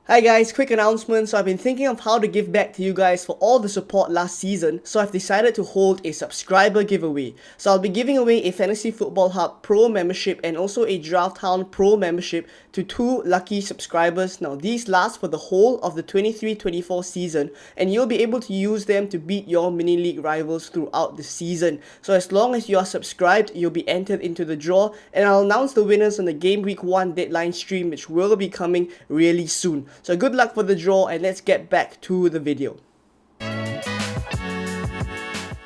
Hi guys, quick announcement. So I've been thinking of how to give back to you guys for all the support last season, so I've decided to hold a subscriber giveaway. So I'll be giving away a Fantasy Football Hub Pro membership and also a Draft Hound Pro membership to 2 lucky subscribers. Now these last for the whole of the 23-24 season, and you'll be able to use them to beat your mini league rivals throughout the season. So as long as you are subscribed, you'll be entered into the draw, and I'll announce the winners on the Game Week 1 deadline stream, which will be coming really soon. So good luck for the draw, and let's get back to the video.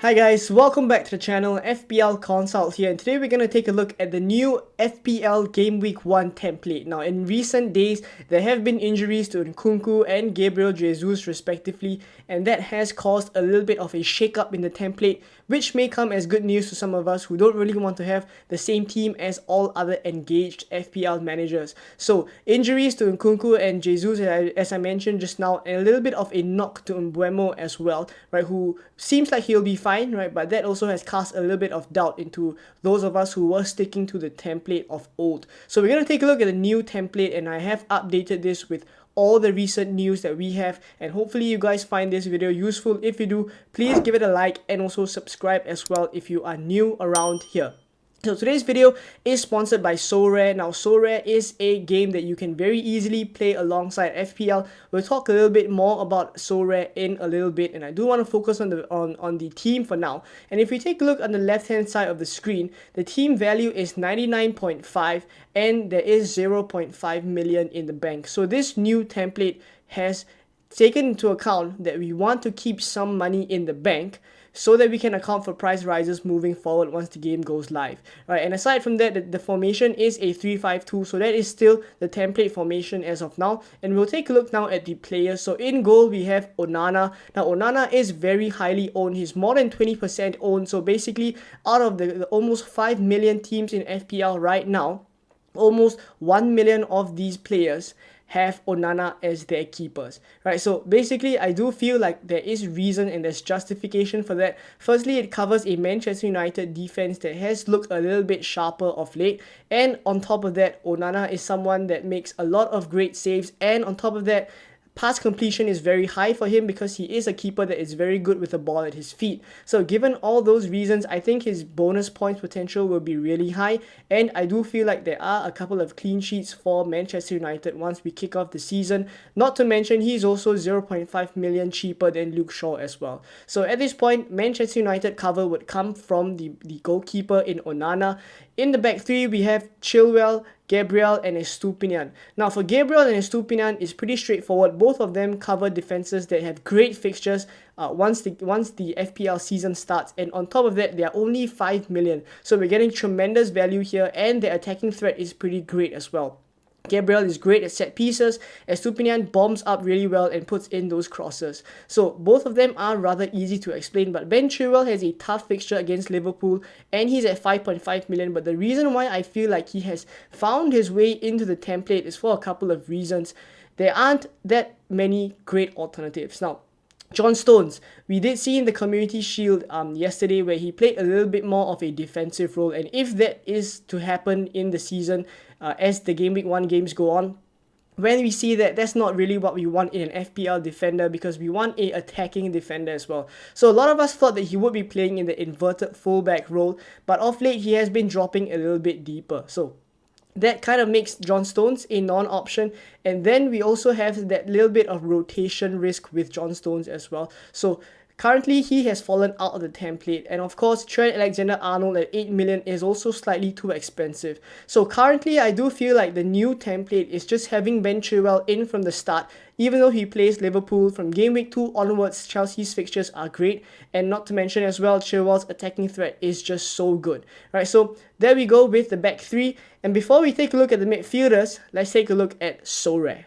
Hi guys, welcome back to the channel. FPL Consult here, and today we're going to take a look at the new FPL Game Week 1 template. Now in recent days, there have been injuries to Nkunku and Gabriel Jesus respectively, and that has caused a little bit of a shake-up in the template, which may come as good news to some of us who don't really want to have the same team as all other engaged FPL managers. So injuries to Nkunku and Jesus, as I mentioned just now, and a little bit of a knock to Mbeumo as well, right, who seems like he'll be fine, right, but that also has cast a little bit of doubt into those of us who were sticking to the template of old. So we're going to take a look at the new template, and I have updated this with all the recent news that we have, and hopefully you guys find this video useful. If you do, please give it a like and also subscribe as well if you are new around here. So today's video is sponsored by Sorare. Now Sorare is a game that you can very easily play alongside FPL. We'll talk a little bit more about Sorare in a little bit, and I do want to focus on the team for now. And if we take a look on the left hand side of the screen, the team value is 99.5 and there is 0.5 million in the bank. So this new template has taken into account that we want to keep some money in the bank so that we can account for price rises moving forward once the game goes live, right? And aside from that, the formation is a 3-5-2, so that is still the template formation as of now. And we'll take a look now at the players. So in goal we have Onana. Now Onana is very highly owned. He's more than 20% owned. So basically, out of the almost 5 million teams in FPL right now, almost 1 million of these players have Onana as their keepers, right? So basically, I do feel like there is reason and there's justification for that. Firstly, it covers a Manchester United defense that has looked a little bit sharper of late, and on top of that, Onana is someone that makes a lot of great saves, and on top of that, pass completion is very high for him because he is a keeper that is very good with the ball at his feet. So given all those reasons, I think his bonus points potential will be really high, and I do feel like there are a couple of clean sheets for Manchester United once we kick off the season. Not to mention, he's also 0.5 million cheaper than Luke Shaw as well. So at this point, Manchester United cover would come from the goalkeeper in Onana. In the back three, we have Chilwell, Gabriel, and Estupiñán. Now for Gabriel and Estupiñán, it's pretty straightforward. Both of them cover defenses that have great fixtures once the FPL season starts, and on top of that, they are only 5 million. So we're getting tremendous value here, and their attacking threat is pretty great as well. Gabriel is great at set pieces. Estupiñán bombs up really well and puts in those crosses. So both of them are rather easy to explain, but Ben Chilwell has a tough fixture against Liverpool and he's at 5.5 million. But the reason why I feel like he has found his way into the template is for a couple of reasons. There aren't that many great alternatives. Now, John Stones, we did see in the Community Shield yesterday where he played a little bit more of a defensive role, and if that is to happen in the season as the Game Week 1 games go on, when we see that, that's not really what we want in an FPL defender, because we want a attacking defender as well. So a lot of us thought that he would be playing in the inverted fullback role, but of late he has been dropping a little bit deeper. So that kind of makes John Stones a non-option, and then we also have that little bit of rotation risk with John Stones as well. So currently he has fallen out of the template, and of course Trent Alexander-Arnold at 8 million is also slightly too expensive. So currently I do feel like the new template is just having Ben Chilwell in from the start. Even though he plays Liverpool, from Game Week 2 onwards, Chelsea's fixtures are great, and not to mention as well, Chilwell's attacking threat is just so good. Right, so there we go with the back three, and before we take a look at the midfielders, let's take a look at Sorare.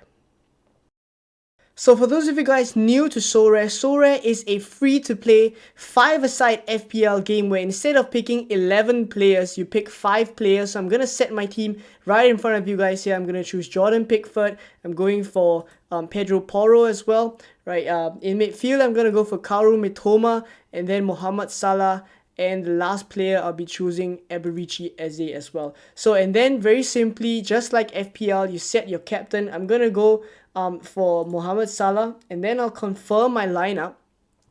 So for those of you guys new to Sorare, Sorare is a free-to-play 5-a-side FPL game where instead of picking 11 players, you pick 5 players. So I'm going to set my team right in front of you guys here. I'm going to choose Jordan Pickford. I'm going for Pedro Porro as well. Right, in midfield, I'm going to go for Kaoru Mitoma and then Mohamed Salah. And the last player, I'll be choosing Eberici Eze as well. So, and then very simply, just like FPL, you set your captain. I'm going to go for Mohamed Salah, and then I'll confirm my lineup.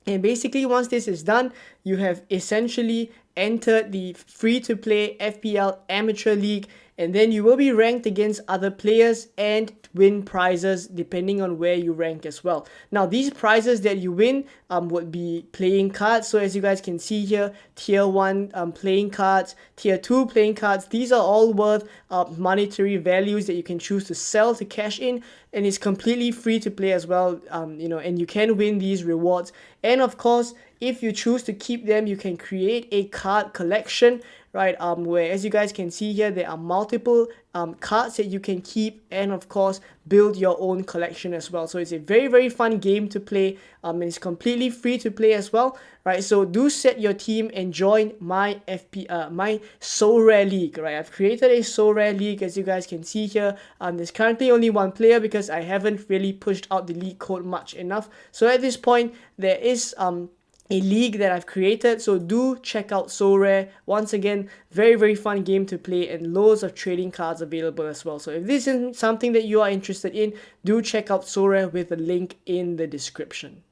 And basically, once this is done, you have essentially entered the free-to-play FPL Amateur League, and then you will be ranked against other players and win prizes depending on where you rank as well. Now, these prizes that you win would be playing cards. So as you guys can see here, tier 1 playing cards, tier 2 playing cards. These are all worth monetary values that you can choose to sell to cash in, and it's completely free to play as well. And you can win these rewards. And of course, if you choose to keep them, you can create a card collection, right? Where, as you guys can see here, there are multiple cards that you can keep, and of course build your own collection as well. So it's a very, very fun game to play. And it's completely free to play as well, right? So do set your team and join my my Sorare League, right? I've created a Sorare League, as you guys can see here. There's currently only one player because I haven't really pushed out the league code much enough. So at this point, there is a league that I've created, so do check out Sorare. Once again, very, very fun game to play, and loads of trading cards available as well. So if this is something that you are interested in, do check out Sorare with the link in the description.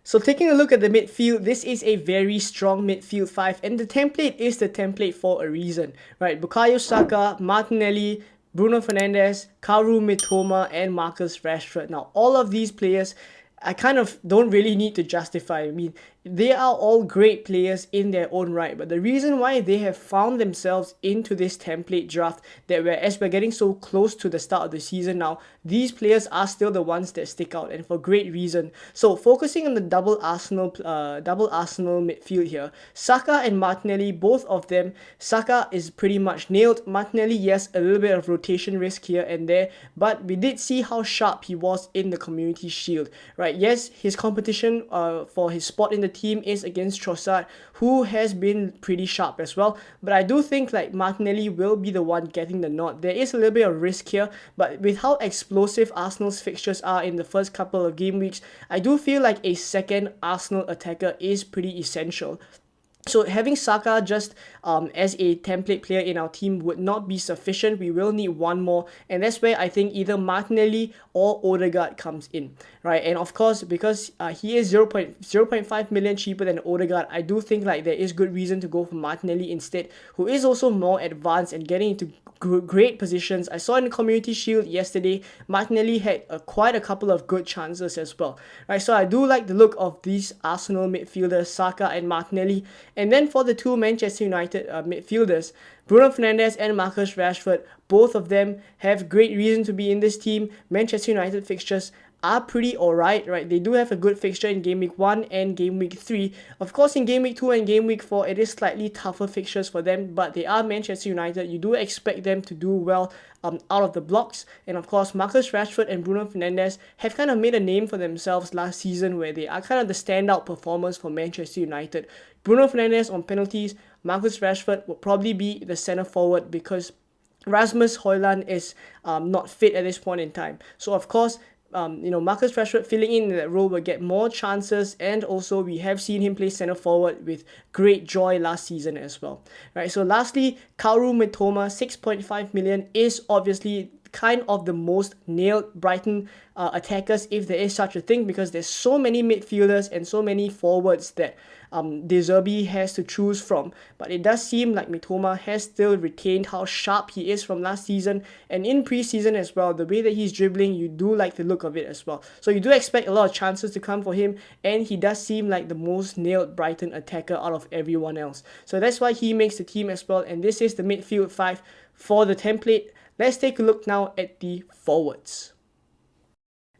So taking a look at the midfield, this is a very strong midfield 5, and the template is the template for a reason, right? Bukayo Saka, Martinelli, Bruno Fernandes, Kaoru Mitoma, and Marcus Rashford. Now, all of these players, I kind of don't really need to justify. I mean, they are all great players in their own right, but the reason why they have found themselves into this template draft, that as we're getting so close to the start of the season now, these players are still the ones that stick out, and for great reason. So focusing on the double Arsenal midfield here, Saka and Martinelli, both of them, Saka is pretty much nailed. Martinelli, yes, a little bit of rotation risk here and there, but we did see how sharp he was in the Community Shield, right? Yes, his competition for his spot in the team is against Trossard, who has been pretty sharp as well, but I do think like Martinelli will be the one getting the nod. There is a little bit of risk here, but with how explosive Arsenal's fixtures are in the first couple of game weeks, I do feel like a second Arsenal attacker is pretty essential. So having Saka just as a template player in our team would not be sufficient. We will need one more, and that's where I think either Martinelli or Odegaard comes in, right? And of course, because he is 0.5 million cheaper than Odegaard, I do think like there is good reason to go for Martinelli instead, who is also more advanced and getting into great positions. I saw in the Community Shield yesterday, Martinelli had quite a couple of good chances as well, right? So I do like the look of these Arsenal midfielders, Saka and Martinelli. And then for the two Manchester United midfielders, Bruno Fernandes and Marcus Rashford, both of them have great reason to be in this team. Manchester United fixtures are pretty alright, right? They do have a good fixture in Game Week 1 and Game Week 3. Of course, in Game Week 2 and Game Week 4, it is slightly tougher fixtures for them, but they are Manchester United. You do expect them to do well out of the blocks. And of course, Marcus Rashford and Bruno Fernandes have kind of made a name for themselves last season, where they are kind of the standout performers for Manchester United. Bruno Fernandes on penalties, Marcus Rashford will probably be the centre forward because Rasmus Højlund is not fit at this point in time. So of course, Marcus Rashford filling in that role will get more chances, and also we have seen him play centre forward with great joy last season as well, right? So lastly, Kaoru Mitoma, 6.5 million, is obviously kind of the most nailed Brighton attackers, if there is such a thing, because there's so many midfielders and so many forwards that De Zerbi has to choose from. But it does seem like Mitoma has still retained how sharp he is from last season, and in preseason as well, the way that he's dribbling, you do like the look of it as well. So you do expect a lot of chances to come for him, and he does seem like the most nailed Brighton attacker out of everyone else. So that's why he makes the team as well, and this is the midfield 5 for the template. Let's take a look now at the forwards.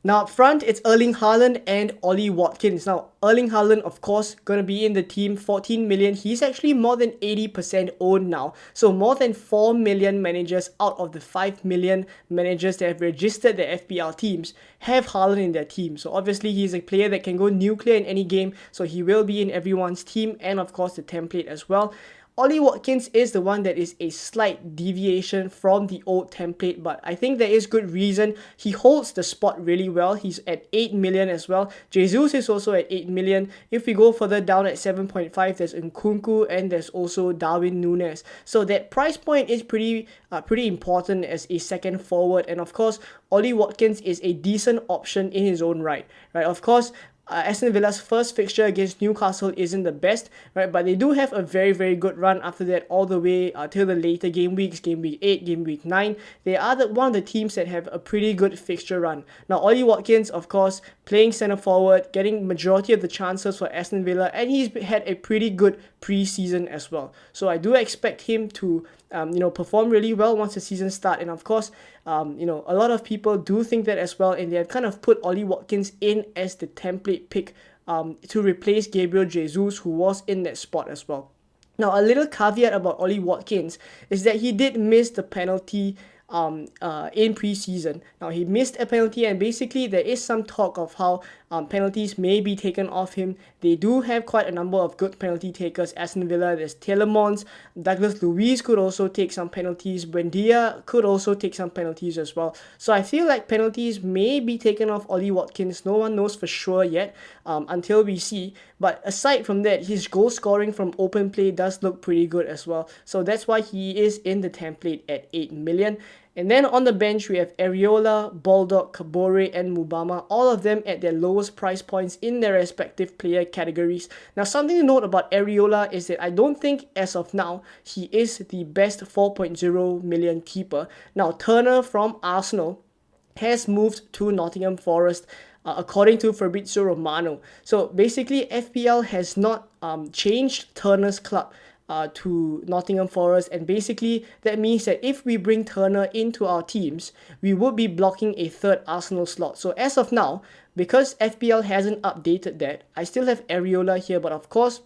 Now up front, it's Erling Haaland and Ollie Watkins. Now, Erling Haaland, of course, going to be in the team, 14 million. He's actually more than 80% owned now. So more than 4 million managers out of the 5 million managers that have registered their FPL teams have Haaland in their team. So obviously, he's a player that can go nuclear in any game. So he will be in everyone's team, and of course, the template as well. Ollie Watkins is the one that is a slight deviation from the old template, but I think there is good reason. He holds the spot really well. He's at 8 million as well. Jesus is also at 8 million. If we go further down at 7.5, there's Nkunku and there's also Darwin Núñez. So that price point is pretty important as a second forward. And of course, Ollie Watkins is a decent option in his own right? Of course, Aston Villa's first fixture against Newcastle isn't the best, right? But they do have a very good run after that, all the way till the later game weeks, game week 8, game week 9. They are one of the teams that have a pretty good fixture run. Now, Ollie Watkins, of course, playing centre forward, getting majority of the chances for Aston Villa, and he's had a pretty good pre-season as well. So I do expect him to perform really well once the season starts. And of course, a lot of people do think that as well, and they have kind of put Ollie Watkins in as the template pick to replace Gabriel Jesus, who was in that spot as well. Now, a little caveat about Ollie Watkins is that he did miss the penalty in pre-season. Now, he missed a penalty, and basically there is some talk of how penalties may be taken off him. They do have quite a number of good penalty takers. Aston Villa, there's Tielemans, Douglas Luiz could also take some penalties, Buendia could also take some penalties as well. So I feel like penalties may be taken off Ollie Watkins. No one knows for sure yet until we see. But aside from that, his goal scoring from open play does look pretty good as well. So that's why he is in the template at 8 million. And then on the bench, we have Areola, Baldock, Kabore, and Mubama, all of them at their lowest price points in their respective player categories. Now, something to note about Areola is that I don't think, as of now, he is the best 4.0 million keeper. Now, Turner from Arsenal has moved to Nottingham Forest, according to Fabrizio Romano. So basically, FPL has not changed Turner's club to Nottingham Forest, and basically that means that if we bring Turner into our teams, we would be blocking a third Arsenal slot. So as of now, because FPL hasn't updated that, I still have Areola here, but of course,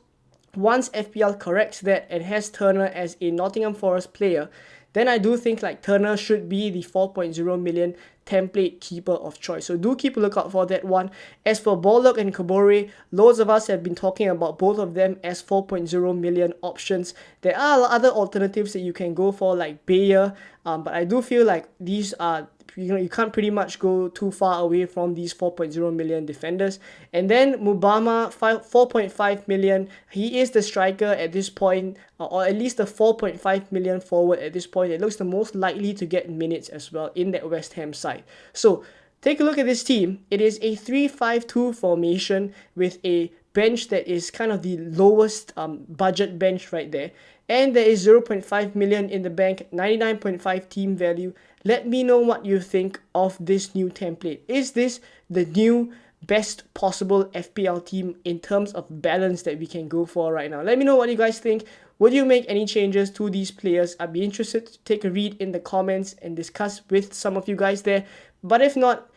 once FPL corrects that and has Turner as a Nottingham Forest player, then I do think like Turner should be the 4.0 million template keeper of choice. So do keep a lookout for that one. As for Baldock and Kabore, loads of us have been talking about both of them as 4.0 million options. There are other alternatives that you can go for, like Bayer, but I do feel like these are, you can't pretty much go too far away from these 4.0 million defenders. And then Mubama, 4.5 million. He is the striker at this point, or at least the 4.5 million forward at this point. It looks the most likely to get minutes as well in that West Ham side. So take a look at this team. It is a 3-5-2 formation with a bench that is kind of the lowest budget bench right there. And there is 0.5 million in the bank, 99.5 team value. Let me know what you think of this new template. Is this the new best possible FPL team in terms of balance that we can go for right now? Let me know what you guys think. Would you make any changes to these players? I'd be interested to take a read in the comments and discuss with some of you guys there. But if not,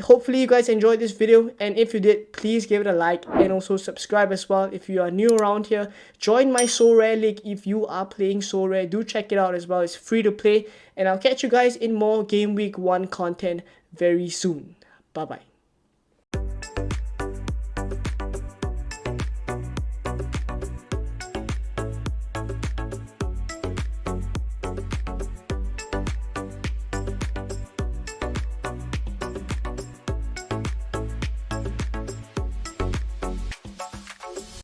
hopefully you guys enjoyed this video, and if you did, please give it a like and also subscribe as well. If you are new around here, join my Sorare league. If you are playing Sorare, do check it out as well. It's free to play, and I'll catch you guys in more game week 1 content very soon. Bye bye.